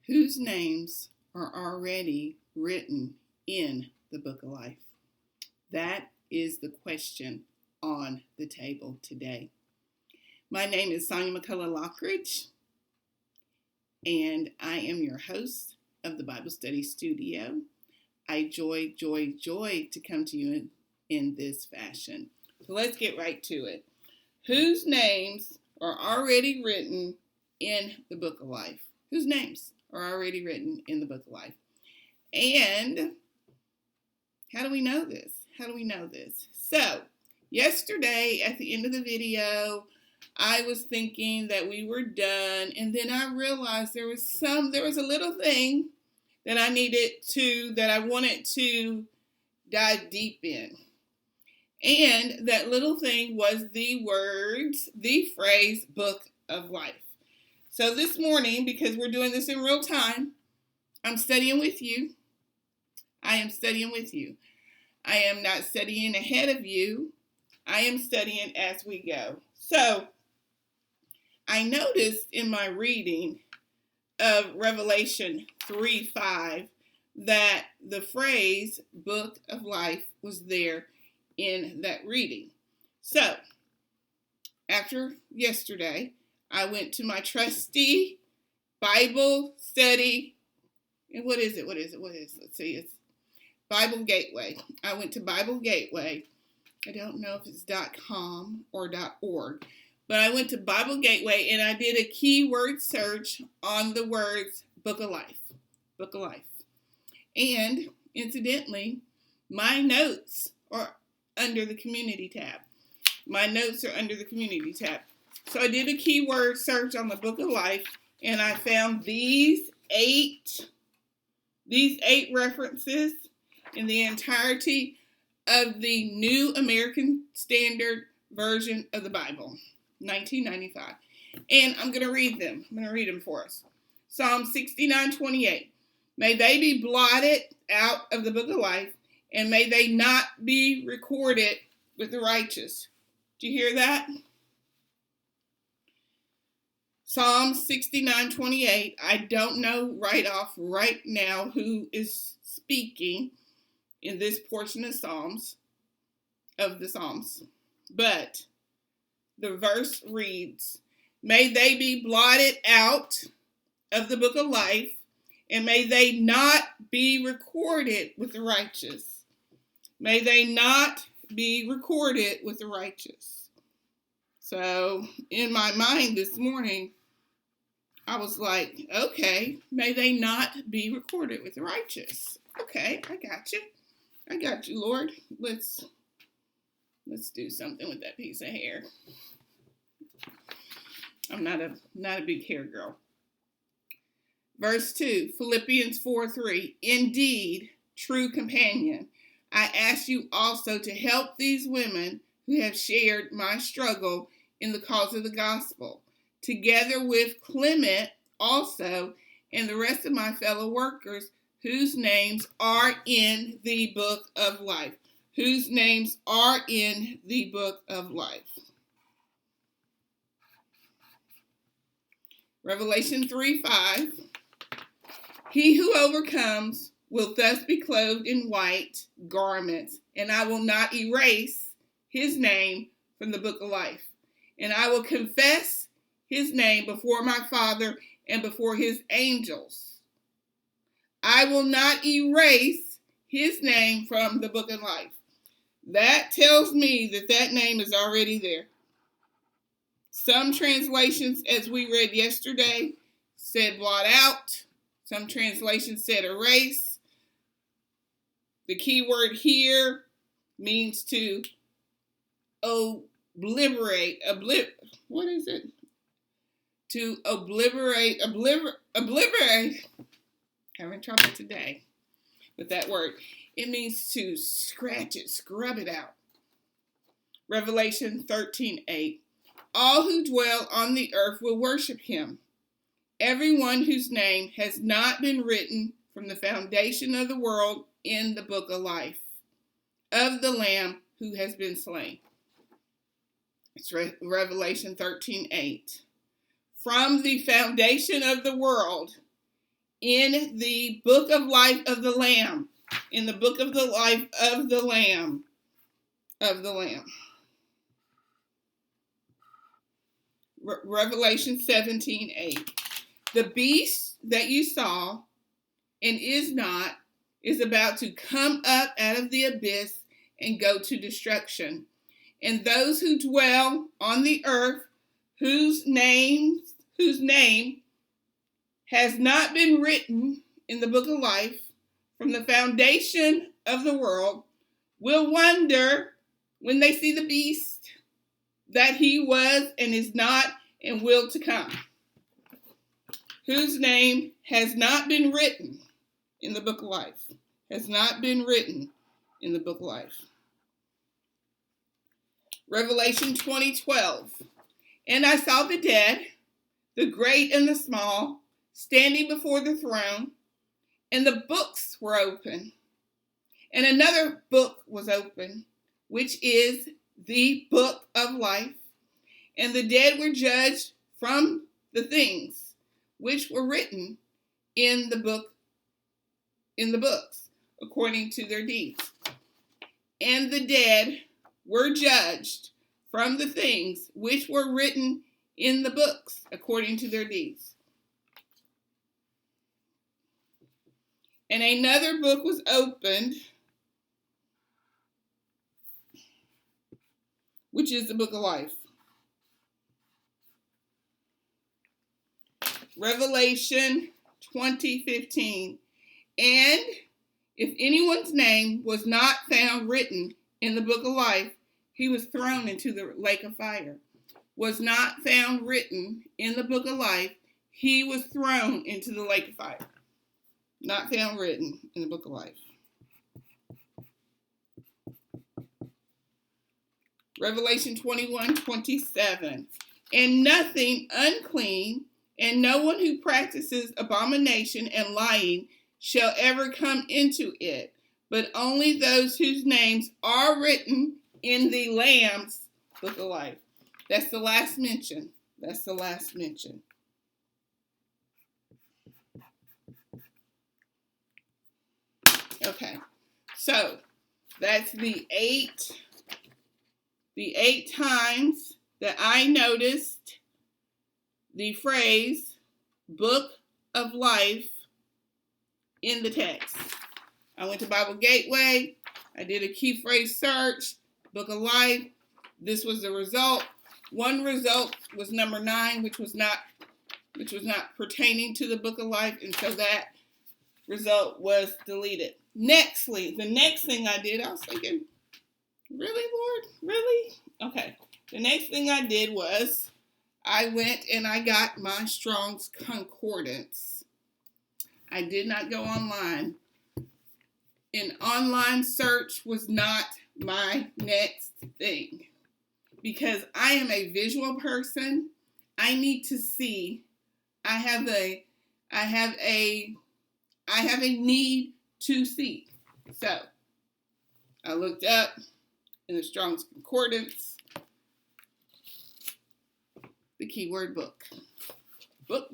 Whose names are already written in the book of life? That is the question on the table today. My name is Sonia McCullough Lockridge, and I am your host of the Bible Study Studio. I joy to come to you in this fashion. So let's get right to it. Whose names are already written in the book of life? Whose names are already written in the book of life? And how do we know this? So, yesterday at the end of the video, I was thinking that we were done, and then I realized there was a little thing that I wanted to dive deep in. And that little thing was the phrase, book of life. So this morning, because we're doing this in real time, I'm studying with you. I am studying with you. I am not studying ahead of you. I am studying as we go. So I noticed in my reading of Revelation 3:5 that the phrase book of life was there in that reading. So after yesterday, I went to my trusty Bible study. And what is it? Let's see. It's Bible Gateway. I went to Bible Gateway. I don't know if it's .com or .org. But I went to Bible Gateway and I did a keyword search on the words book of life. Book of life. And incidentally, my notes are under the community tab. So I did a keyword search on the book of life and I found these eight references in the entirety of the New American Standard Version of the Bible, 1995. And I'm going to read them. I'm going to read them for us. Psalm 69:28. May they be blotted out of the book of life, and may they not be recorded with the righteous. Do you hear that? Psalm 69:28. I don't know right now who is speaking in this portion of the Psalms. But the verse reads, may they be blotted out of the book of life, and may they not be recorded with the righteous. May they not be recorded with the righteous. So in my mind this morning, I was like, okay, may they not be recorded with the righteous. Okay, I got you, Lord. Let's do something with that piece of hair. I'm not a big hair girl. Verse 2, Philippians 4:3. Indeed, true companion, I ask you also to help these women who have shared my struggle in the cause of the gospel, together with Clement also and the rest of my fellow workers whose names are in the book of life. Whose names are in the book of life. Revelation 3:5. He who overcomes will thus be clothed in white garments, and I will not erase his name from the book of life. And I will confess his name before my Father and before his angels. I will not erase his name from the book of life. That tells me that name is already there. Some translations, as we read yesterday, said blot out. Some translations said erase. The key word here means to obliterate. What is it? To obliterate. Having trouble today with that word. It means to scratch it, scrub it out. Revelation 13:8. All who dwell on the earth will worship him. Everyone whose name has not been written from the foundation of the world in the book of life of the Lamb who has been slain. It's Revelation 13:8. From the foundation of the world in the book of life of the Lamb. In the book of the life of the Lamb. Revelation 17:8. The beast that you saw and is not is about to come up out of the abyss and go to destruction. And those who dwell on the earth, whose name has not been written in the book of life from the foundation of the world, will wonder when they see the beast that he was and is not and will to come, whose name has not been written in the book of life. Has not been written in the book of life. Revelation 20:12. And I saw the dead, the great and the small, standing before the throne, and the books were open. And another book was open, which is the book of life. And the dead were judged from the things which were written in the books, according to their deeds. And the dead were judged from the things which were written in the books, according to their deeds. And another book was opened, which is the book of life. Revelation 20:15. And if anyone's name was not found written in the book of life, he was thrown into the lake of fire. Was not found written in the book of life, he was thrown into the lake of fire. Not found written in the book of life. Revelation 21:27. And nothing unclean, and no one who practices abomination and lying shall ever come into it, but only those whose names are written in the Lamb's book of life. That's the last mention. Okay, so that's the eight times that I noticed the phrase book of life in the text. I went to Bible Gateway. I did a key phrase search, book of life. This was the result. One result was number 9, which was not pertaining to the book of life, and so that result was deleted. The next thing I did, I was thinking, really, Lord? Really? Okay. The next thing I did was I went and I got my Strong's Concordance. I did not go online. An online search was not my next thing because I am a visual person. I need to see. I have a need to see. So I looked up in the Strong's Concordance the keyword book. Book.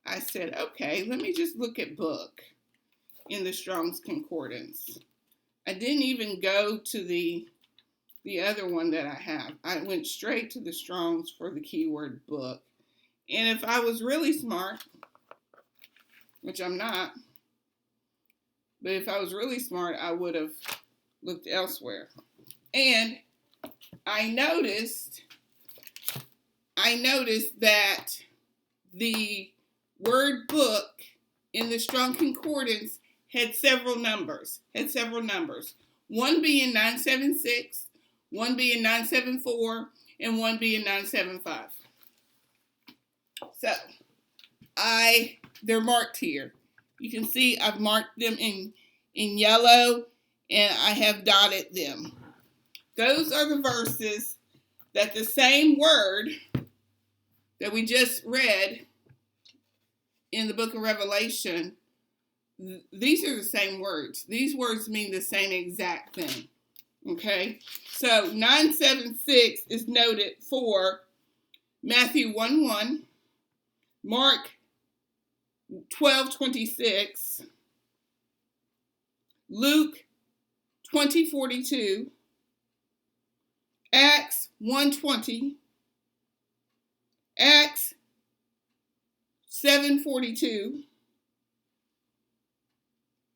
I said, okay, let me just look at book in the Strong's Concordance. I didn't even go to the other one that I have. I went straight to the Strong's for the keyword book. And if I was really smart, which I'm not, but if I was really smart, I would have looked elsewhere. And I noticed that the word book in the Strong Concordance had several numbers. One being 976, one being 974, and one being 975. So, they're marked here. You can see I've marked them in yellow, and I have dotted them. Those are the verses that the same word that we just read in the book of Revelation, these are the same words. These words mean the same exact thing. Okay? So 976 is noted for Matthew 1:1, Mark 12:26, Luke 20:42, Acts 1:20, Acts 7:42,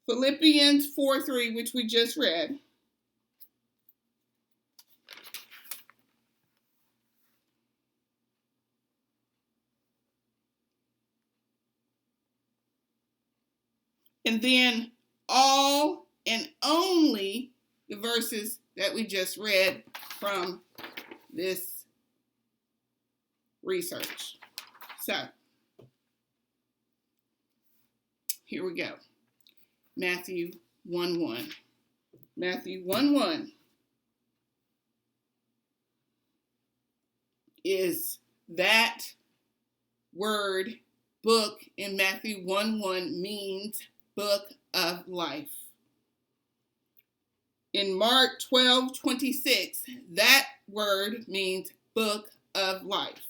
Philippians 4:3, which we just read, and then all and only the verses that we just read from this research. So, here we go. Matthew 1:1. Matthew 1:1 is that word book in Matthew 1:1 means book of life. In Mark 12:26, that word means book of life.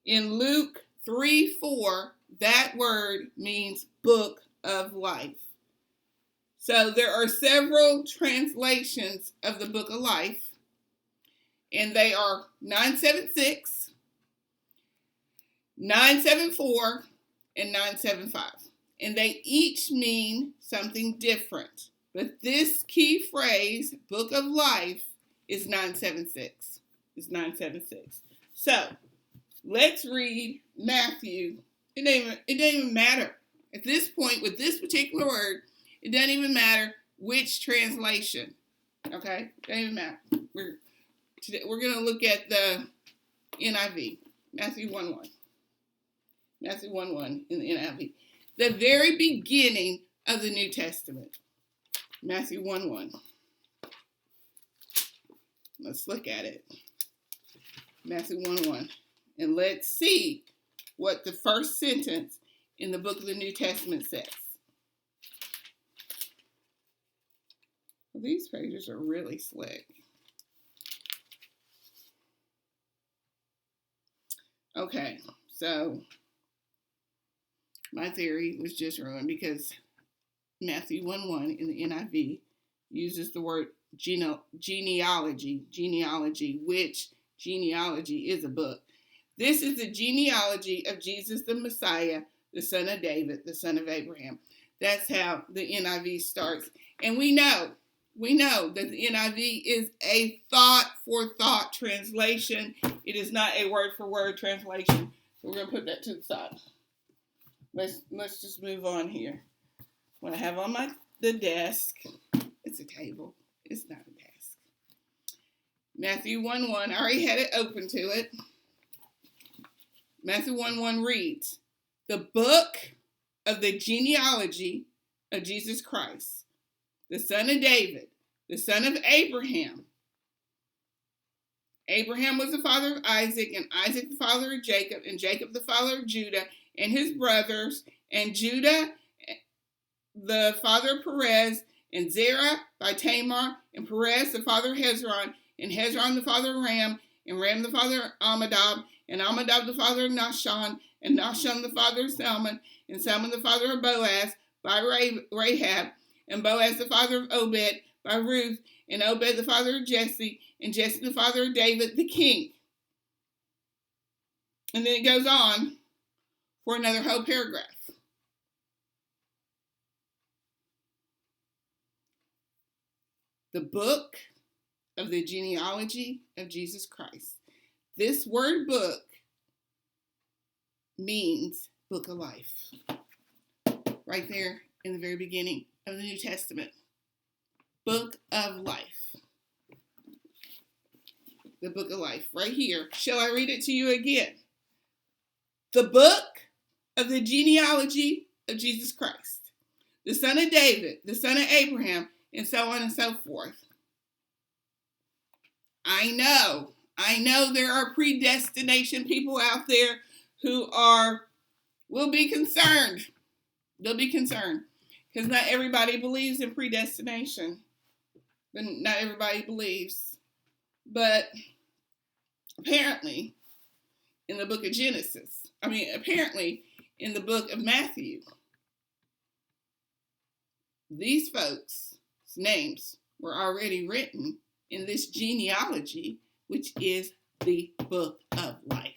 In Luke 3:4, that word means book of life. So there are several translations of the book of life, and they are 976, 974, and 975. And they each mean something different. But this key phrase, book of life, is 976. It's 976. So, let's read Matthew. It doesn't even matter. At this point, with this particular word, it doesn't even matter which translation. Okay? It doesn't even matter. We're going to look at the NIV. Matthew 1:1. Matthew 1:1 in the NIV. The very beginning of the New Testament. Matthew 1:1. Let's look at it. Matthew 1:1. And let's see what the first sentence in the book of the New Testament says. Well, these pages are really slick. Okay, so my theory was just ruined because Matthew 1:1 in the NIV uses the word genealogy, which genealogy is a book. This is the genealogy of Jesus the Messiah, the son of David, the son of Abraham. That's how the NIV starts. And we know that the NIV is a thought-for-thought translation. It is not a word-for-word translation. So we're going to put that to the side. Let's just move on here. What I have on the desk, it's a table. It's not a desk. Matthew 1:1, I already had it open to it. Matthew 1:1 reads, the book of the genealogy of Jesus Christ, the son of David, the son of Abraham. Abraham was the father of Isaac, and Isaac the father of Jacob, and Jacob the father of Judah and his brothers, and Judah the father of Perez, and Zerah by Tamar, and Perez the father of Hezron, and Hezron the father of Ram, and Ram the father of Amminadab, and Amminadab the father of Nahshon, and Nahshon the father of Salmon, and Salmon the father of Boaz by Rahab, and Boaz the father of Obed by Ruth, and Obed the father of Jesse, and Jesse the father of David the king. And then it goes on for another whole paragraph. The book of the genealogy of Jesus Christ. This word book means book of life. Right there in the very beginning of the New Testament. Book of life. The book of life. Right here. Shall I read it to you again? The book of the genealogy of Jesus Christ. The son of David, the son of Abraham, and so on and so forth. I know there are predestination people out there who will be concerned. They'll be concerned because not everybody believes in predestination. But not everybody believes. But apparently, in the book of Genesis. Apparently in the book of Matthew. These folks' names were already written in this genealogy, which is the book of life.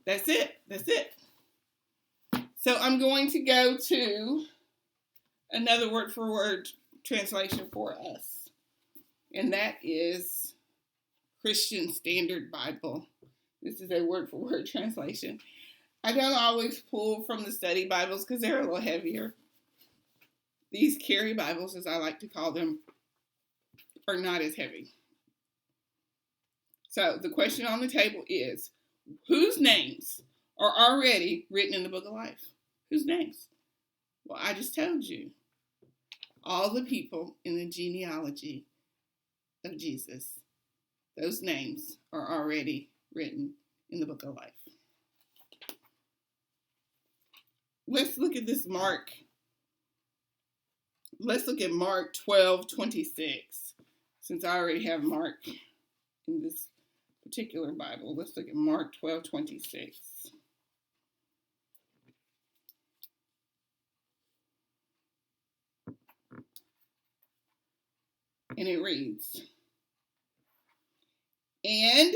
That's it. That's it. So I'm going to go to another word for word translation for us, and that is Christian Standard Bible. This is a word for word translation. I don't always pull from the study Bibles because they're a little heavier. These carry Bibles, as I like to call them, are not as heavy. So the question on the table is, whose names are already written in the book of life? Whose names? Well, I just told you. All the people in the genealogy of Jesus, those names are already written in the book of life. Let's look at this Mark. Let's look at Mark 12:26. Since I already have Mark in this particular Bible, let's look at Mark 12:26. And it reads, "And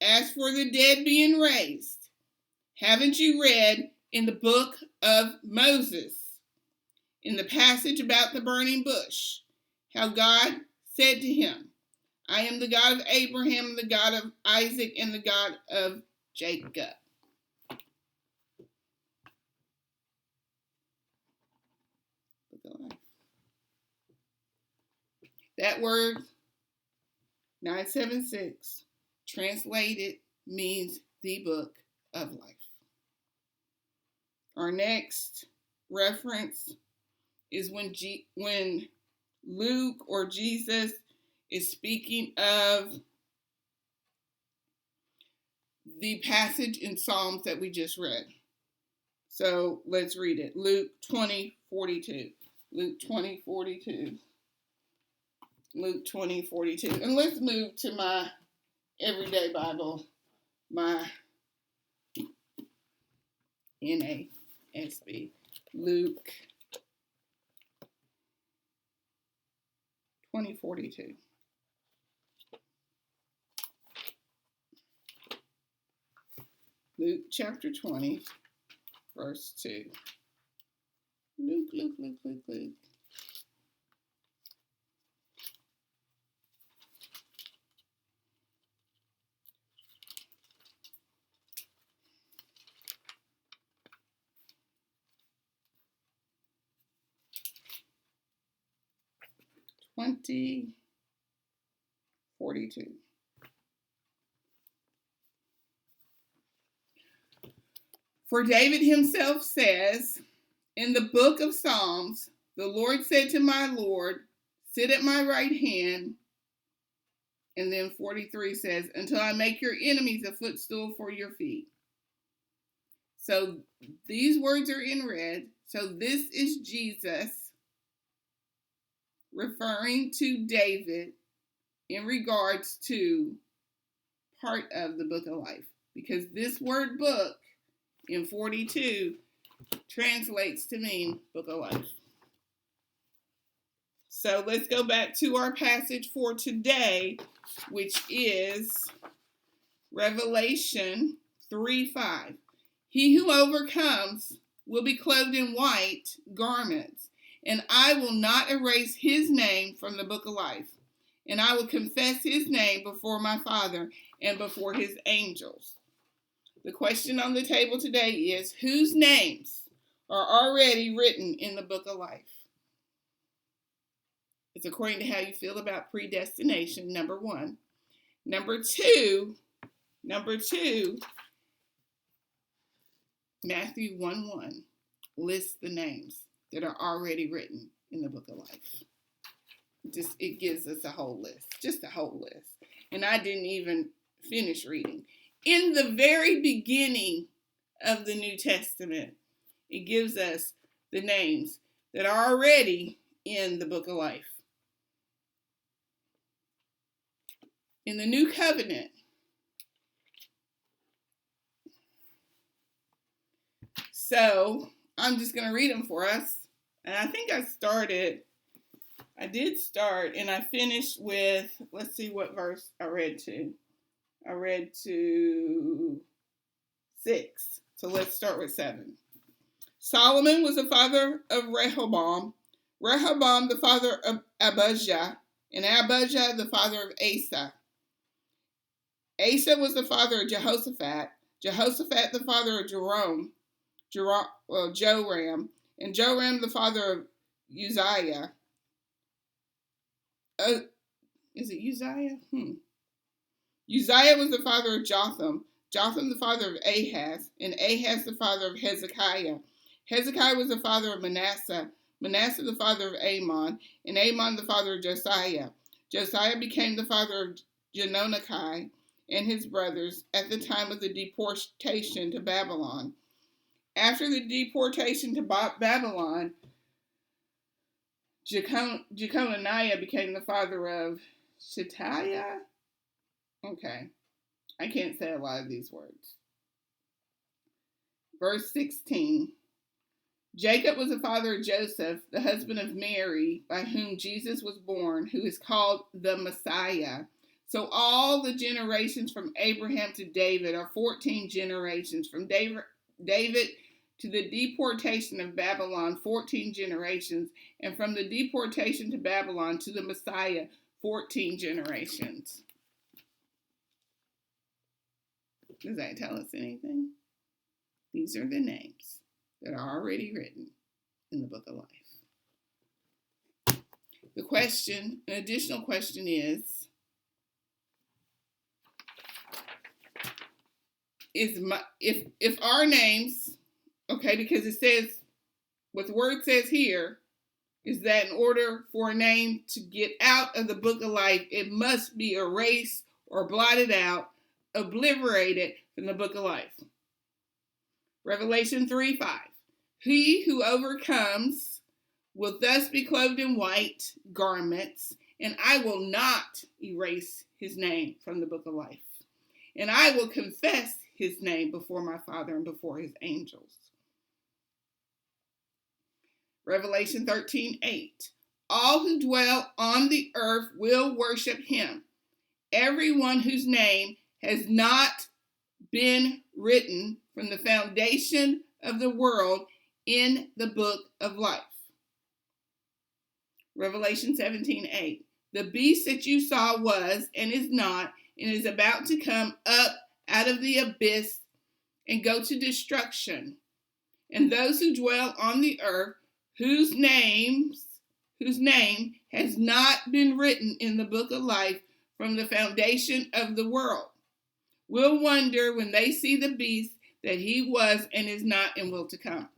as for the dead being raised, haven't you read in the book of Moses, in the passage about the burning bush, how God said to him, I am the God of Abraham, the God of Isaac, and the God of Jacob." That word, 976, translated means the book of life. Our next reference is when Luke or Jesus is speaking of the passage in Psalms that we just read. So let's read it. Luke 20:42. Luke 20:42. Luke 20:42. And let's move to my everyday Bible, my NASB. Luke 20:42. Luke chapter 20, verse 2. Luke. 20:42. For David himself says in the book of Psalms, the Lord said to my Lord, sit at my right hand. And then 43 says, until I make your enemies a footstool for your feet. So these words are in red. So this is Jesus referring to David in regards to part of the book of life. Because this word book in 42 translates to mean book of life. So let's go back to our passage for today, which is Revelation 3:5. He who overcomes will be clothed in white garments, and I will not erase his name from the book of life. And I will confess his name before my Father and before his angels. The question on the table today is, whose names are already written in the book of life? It's according to how you feel about predestination, number one. Number two, Matthew 1:1 lists the names that are already written in the book of life. It gives us a whole list, just a whole list. And I didn't even finish reading. In the very beginning of the New Testament, it gives us the names that are already in the book of life. In the New Covenant, So I'm just going to read them for us. And I think I did start and I finished with, let's see what verse I read to. I read to 6. So let's start with 7. Solomon was the father of Rehoboam, Rehoboam the father of Abijah, and Abijah the father of Asa. Asa was the father of Jehoshaphat, Jehoshaphat the father of Joram, and Joram the father of Uzziah. Is it Uzziah? Uzziah was the father of Jotham, Jotham the father of Ahaz, and Ahaz the father of Hezekiah. Hezekiah was the father of Manasseh, Manasseh the father of Amon, and Amon the father of Josiah. Josiah became the father of Jehonai and his brothers at the time of the deportation to Babylon. After the deportation to Babylon, Jeconiah became the father of Shealtiel. Okay, I can't say a lot of these words. Verse 16. Jacob was the father of Joseph, the husband of Mary, by whom Jesus was born, who is called the Messiah. So all the generations from Abraham to David are 14 generations. From David to the deportation of Babylon, 14 generations. And from the deportation to Babylon to the Messiah, 14 generations. Does that tell us anything? These are the names that are already written in the book of life. The question, an additional question is if our names, okay, because it says, what the word says here is that in order for a name to get out of the book of life, it must be erased or blotted out, obliterated from the book of life. Revelation 3:5. He who overcomes will thus be clothed in white garments, and I will not erase his name from the book of life. And I will confess his name before my Father and before his angels. Revelation 13:8. All who dwell on the earth will worship him. Everyone whose name has not been written from the foundation of the world in the book of life. Revelation 17:8. The beast that you saw was and is not and is about to come up out of the abyss and go to destruction. And those who dwell on the earth, whose name has not been written in the book of life from the foundation of the world, will wonder when they see the beast that he was and is not and will to come.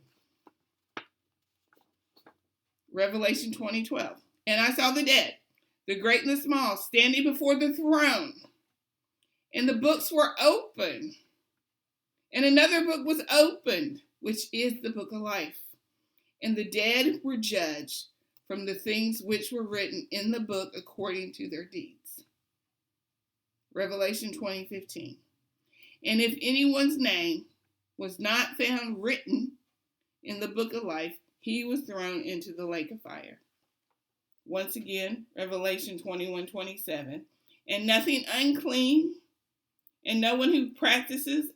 Revelation 20:12. And I saw the dead, the great and the small, standing before the throne. And the books were opened. And another book was opened, which is the book of life. And the dead were judged from the things which were written in the book according to their deeds. Revelation 20:15. And if anyone's name was not found written in the book of life, he was thrown into the lake of fire. Once again, Revelation 21:27. And nothing unclean, and no one who practices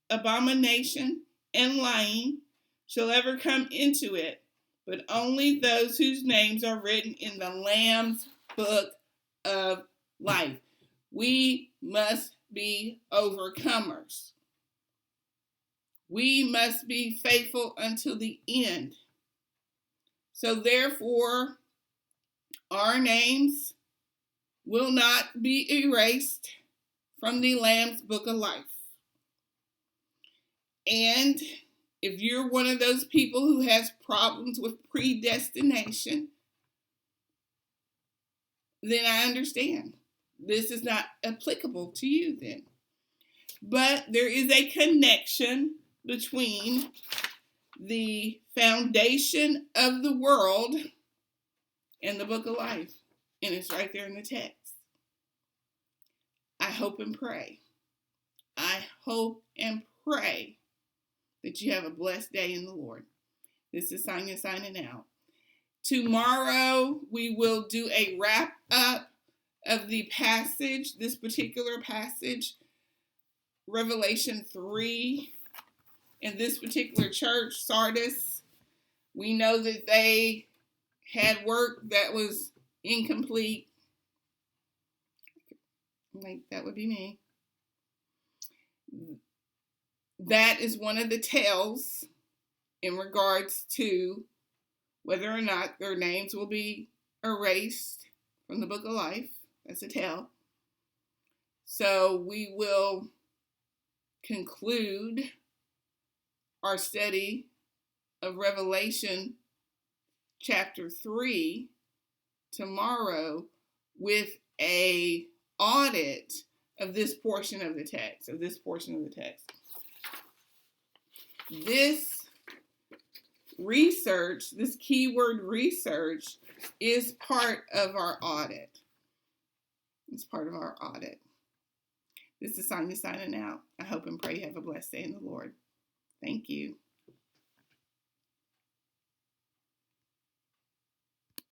abomination and lying shall ever come into it, but only those whose names are written in the Lamb's book of life. We must be overcomers. We must be faithful until the end. So therefore, our names will not be erased from the Lamb's book of life. And if you're one of those people who has problems with predestination, then I understand. This is not applicable to you then. But there is a connection between the foundation of the world and the book of life. And it's right there in the text. I hope and pray. I hope and pray that you have a blessed day in the Lord. This is Sonia signing out. Tomorrow we will do a wrap up of the passage, this particular passage, Revelation 3. In this particular church, Sardis, we know that they had work that was incomplete. Like, that would be me. That is one of the tells in regards to whether or not their names will be erased from the book of life. That's a tell. So we will conclude our study of Revelation chapter 3 tomorrow with a audit of this portion of the text, This research, this keyword research, is part of our audit. It's part of our audit. This is Sonia signing out. I hope and pray you have a blessed day in the Lord. Thank you.